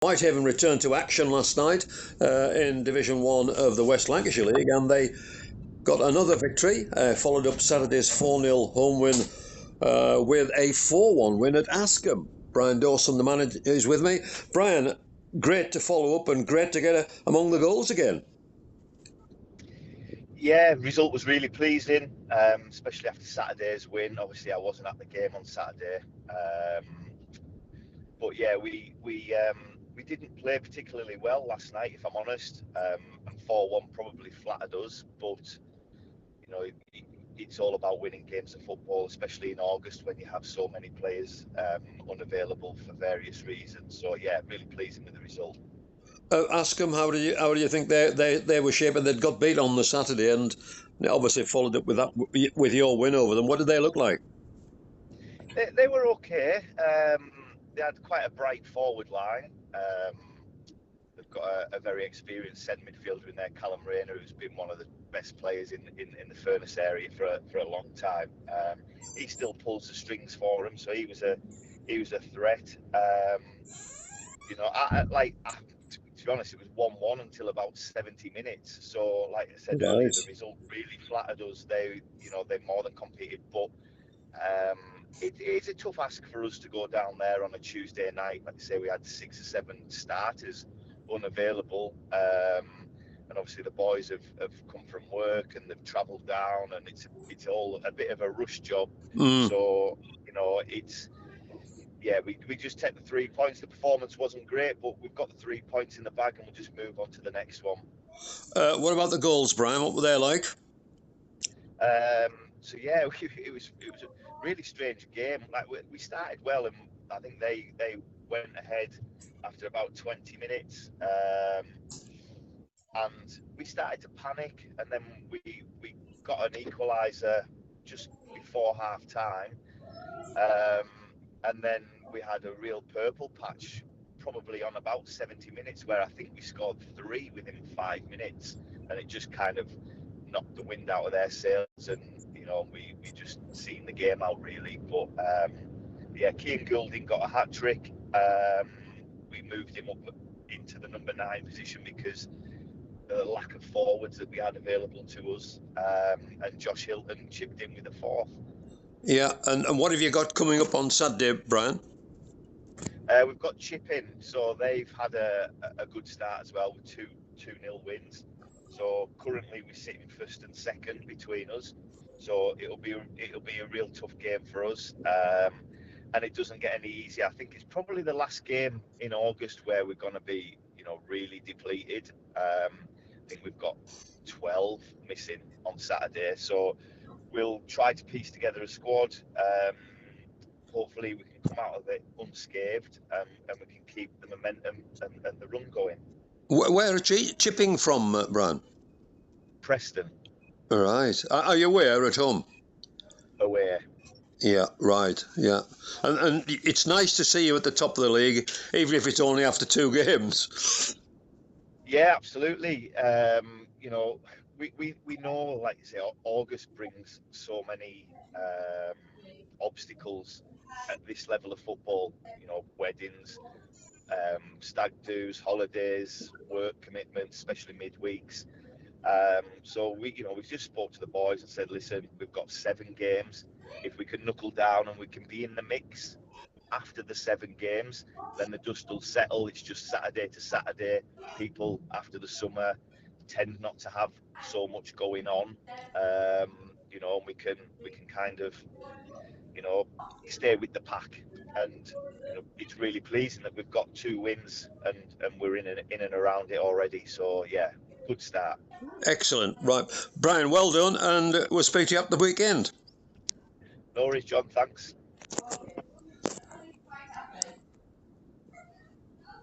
Whitehaven returned to action last night in Division 1 of the West Lancashire League, and they got another victory, followed up Saturday's 4-0 home win with a 4-1 win at Askham. Brian Dawson, the manager, is with me. Brian, great to follow up and great to get among the goals again. Yeah, result was really pleasing, especially after Saturday's win. Obviously, I wasn't at the game on Saturday, but yeah, we didn't play particularly well last night, if I'm honest. And 4-1 probably flattered us, but you know, it's all about winning games of football, especially in August when you have so many players unavailable for various reasons. So yeah, really pleasing with the result. Askham, how do you think they were shaping? They'd got beat on the Saturday, and obviously followed up with your win over them. What did they look like? They were okay. They had quite a bright forward line. They've got a very experienced centre midfielder in there, Callum Rayner, who's been one of the best players in the Furness area for a long time. He still pulls the strings for him, so he was a threat. To be honest, it was 1-1 until about 70 minutes. So, like I said earlier, the result really flattered us. They more than competed, but it is a tough ask for us to go down there on a Tuesday night. Like I say, we had 6 or 7 starters unavailable, and obviously the boys have come from work and they've travelled down, and it's all a bit of a rush job. So we just take the 3 points. The performance wasn't great, but we've got the 3 points in the bag, and we'll just move on to the next one. What about the goals, Brian? What were they like? It was a really strange game. Like we started well, and I think they went ahead after about 20 minutes, and we started to panic, and then we got an equaliser just before half time, and then we had a real purple patch probably on about 70 minutes, where I think we scored 3 within 5 minutes, and it just kind of knocked the wind out of their sails, and we just seen the game out really. But Kean Goulding got a hat trick. We moved him up into the number 9 position because the lack of forwards that we had available to us, and Josh Hilton chipped in with a 4th. Yeah, and what have you got coming up on Saturday, Brian? We've got Chipping, so they've had a good start as well with 2-0 wins. So currently we're sitting 1st and 2nd between us. So it'll be a real tough game for us, and it doesn't get any easier. I think it's probably the last game in August where we're going to be, really depleted. I think we've got 12 missing on Saturday, so we'll try to piece together a squad. Hopefully we can come out of it unscathed, and we can keep the momentum and the run going. Where are Chipping from, Brian? Preston. All right. Are you away or at home? Away. Yeah, right. Yeah, and it's nice to see you at the top of the league, even if it's only after 2 games. Yeah, absolutely. We know, like you say, August brings so many obstacles at this level of football. Weddings, stag do's, holidays, work commitments, especially midweeks. So we just spoke to the boys and said, listen, we've got 7 games. If we can knuckle down and we can be in the mix after the 7 games, then the dust will settle. It's just Saturday to Saturday. People after the summer tend not to have so much going on, and we can kind of stay with the pack. And it's really pleasing that we've got 2 wins and we're in and around it already. So yeah, good start. Excellent. Right, Brian, well done, and we'll speak to you up the weekend. No worries, John. Thanks.